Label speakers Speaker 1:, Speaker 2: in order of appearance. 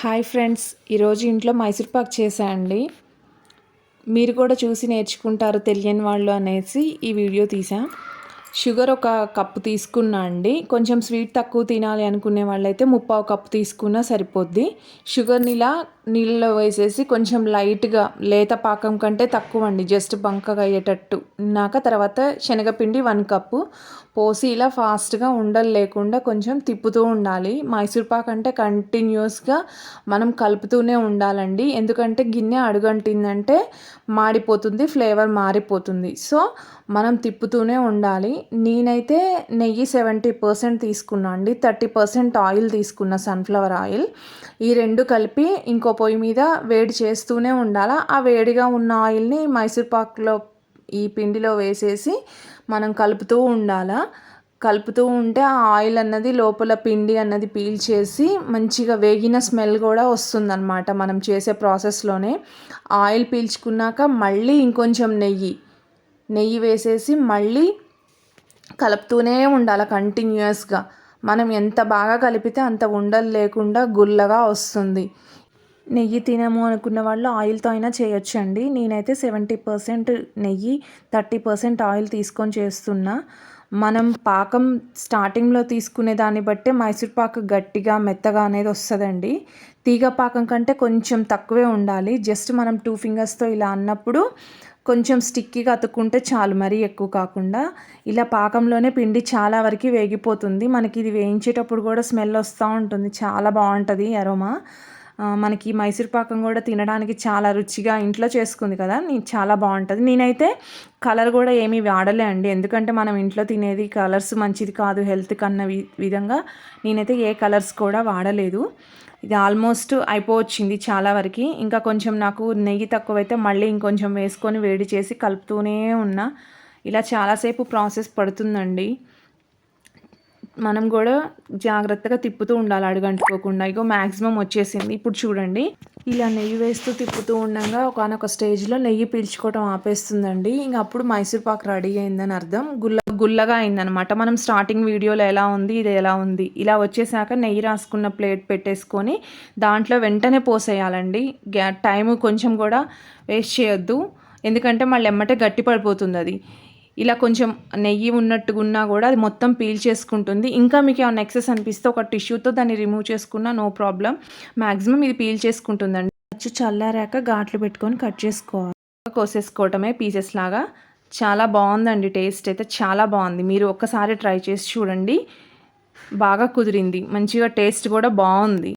Speaker 1: Hi friends, ఈరోజు ఇంట్లో మైసూర్ పాక్ చేశా అండి. మీరు కూడా చూసి నేర్చుకుంటారు తెలియని వాళ్ళు అనేసి ఈ వీడియో తీసా. షుగర్ ఒక కప్పు తీసుకున్నా అండి. కొంచెం స్వీట్ తక్కువ తినాలి అనుకునే వాళ్ళైతే 1/4 కప్పు తీసుకున్నా సరిపోద్ది. షుగర్ని ఇలా నీళ్ళలో వేసేసి కొంచెం లైట్గా లేత పాకం కంటే తక్కువ అండి, జస్ట్ బంకగా అయ్యేటట్టు తర్వాత శనగపిండి 1 కప్పు పోసి ఇలా ఫాస్ట్గా ఉండలు లేకుండా కొంచెం తిప్పుతూ ఉండాలి. మైసూర్ పాక్ అంటే కంటిన్యూస్గా మనం కలుపుతూనే ఉండాలండి, ఎందుకంటే గిన్నె అడుగంటిందంటే మాడిపోతుంది, ఫ్లేవర్ మారిపోతుంది. సో మనం తిప్పుతూనే ఉండాలి. నేనైతే నెయ్యి 70% తీసుకున్నా అండి, 30% ఆయిల్ తీసుకున్న సన్ఫ్లవర్ ఆయిల్. ఈ రెండు కలిపి ఇంకో పొయ్యి మీద వేడి చేస్తూనే ఉండాలి. ఆ వేడిగా ఉన్న ఆయిల్ని మైసూర్ పాక్లో ఈ పిండిలో వేసేసి మనం కలుపుతూ ఉండాలి. కలుపుతూ ఉంటే ఆ ఆయిల్ అన్నది లోపల పిండి అన్నది పీల్చేసి మంచిగా వేగిన స్మెల్ కూడా వస్తుందన్నమాట. మనం చేసే ప్రాసెస్లోనే ఆయిల్ పీల్చుకున్నాక మళ్ళీ ఇంకొంచెం నెయ్యి వేసేసి మళ్ళీ కలుపుతూనే ఉండాలి కంటిన్యూస్గా. మనం ఎంత బాగా కలిపితే అంత ఉండలు లేకుండా గుల్లగా వస్తుంది. నెయ్యి తినము అనుకున్న వాళ్ళు ఆయిల్తో అయినా చేయొచ్చండి. నేనైతే 70% నెయ్యి, 30% ఆయిల్ తీసుకొని చేస్తున్నా. మనం పాకం స్టార్టింగ్లో తీసుకునే దాన్ని బట్టే మైసూర్ పాక్ గట్టిగా మెత్తగా అనేది వస్తుందండి. తీగ పాకం కంటే కొంచెం తక్కువే ఉండాలి. జస్ట్ మనం 2 ఫింగర్స్తో ఇలా అన్నప్పుడు కొంచెం స్టిక్కీగా అతుక్కుంటే చాలు, మరీ ఎక్కువ కాకుండా. ఇలా పాకంలోనే పిండి చాలా వరకు వేగిపోతుంది. మనకి ఇది వేయించేటప్పుడు కూడా స్మెల్ వస్తూ ఉంటుంది, చాలా బాగుంటుంది అరోమా. మనకి మైసూర్ పాకం కూడా తినడానికి చాలా రుచిగా ఇంట్లో చేసుకుంది కదా, చాలా బాగుంటుంది. నేనైతే కలర్ కూడా ఏమీ వాడలే అండి, ఎందుకంటే మనం ఇంట్లో తినేది కలర్స్ మంచిది కాదు హెల్త్ కన్న విధంగా నేనైతే ఏ కలర్స్ కూడా వాడలేదు. ఇది ఆల్మోస్ట్ అయిపోవచ్చింది చాలా వరకు. ఇంకా కొంచెం నాకు నెయ్యి తక్కువైతే మళ్ళీ ఇంకొంచెం వేసుకొని వేడి చేసి కలుపుతూనే ఉన్నా. ఇలా చాలాసేపు ప్రాసెస్ పడుతుందండి. మనం కూడా జాగ్రత్తగా తిప్పుతూ ఉండాలి అడుగంటుకోకుండా. ఇగో మ్యాక్సిమం వచ్చేసింది. ఇప్పుడు చూడండి, ఇలా నెయ్యి వేస్తూ తిప్పుతూ ఉండగా ఒకనొక స్టేజ్లో నెయ్యి పీల్చుకోవడం ఆపేస్తుందండి. ఇంక అప్పుడు మైసూర్ పాక్ రెడీ అయిందని అర్థం. గుల్లగా అయిందనమాట. మనం స్టార్టింగ్ వీడియోలో ఎలా ఉంది, ఇది ఎలా ఉంది. ఇలా వచ్చేసాక నెయ్యి రాసుకున్న ప్లేట్ పెట్టేసుకొని దాంట్లో వెంటనే పోసేయాలండి. టైము కొంచెం కూడా వేస్ట్ చేయొద్దు, ఎందుకంటే మళ్ళీ ఎమ్మటే గట్టి పడిపోతుంది అది. ఇలా కొంచెం నెయ్యి ఉన్నట్టుగా ఉన్నా కూడా అది మొత్తం పీల్ చేసుకుంటుంది. ఇంకా మీకు ఏమైనా ఎక్సెస్ అనిపిస్తే ఒక టిష్యూతో దాన్ని రిమూవ్ చేసుకున్నా నో ప్రాబ్లం. మ్యాక్సిమం ఇది పీల్ చేసుకుంటుందండి. చల్లారాక ఘాట్లు పెట్టుకొని కట్ చేసుకోవాలి, కోసేసుకోవటమే పీసెస్ లాగా. చాలా బాగుందండి, టేస్ట్ అయితే చాలా బాగుంది. మీరు ఒక్కసారి ట్రై చేసి చూడండి, బాగా కుదిరింది, మంచిగా టేస్ట్ కూడా బాగుంది.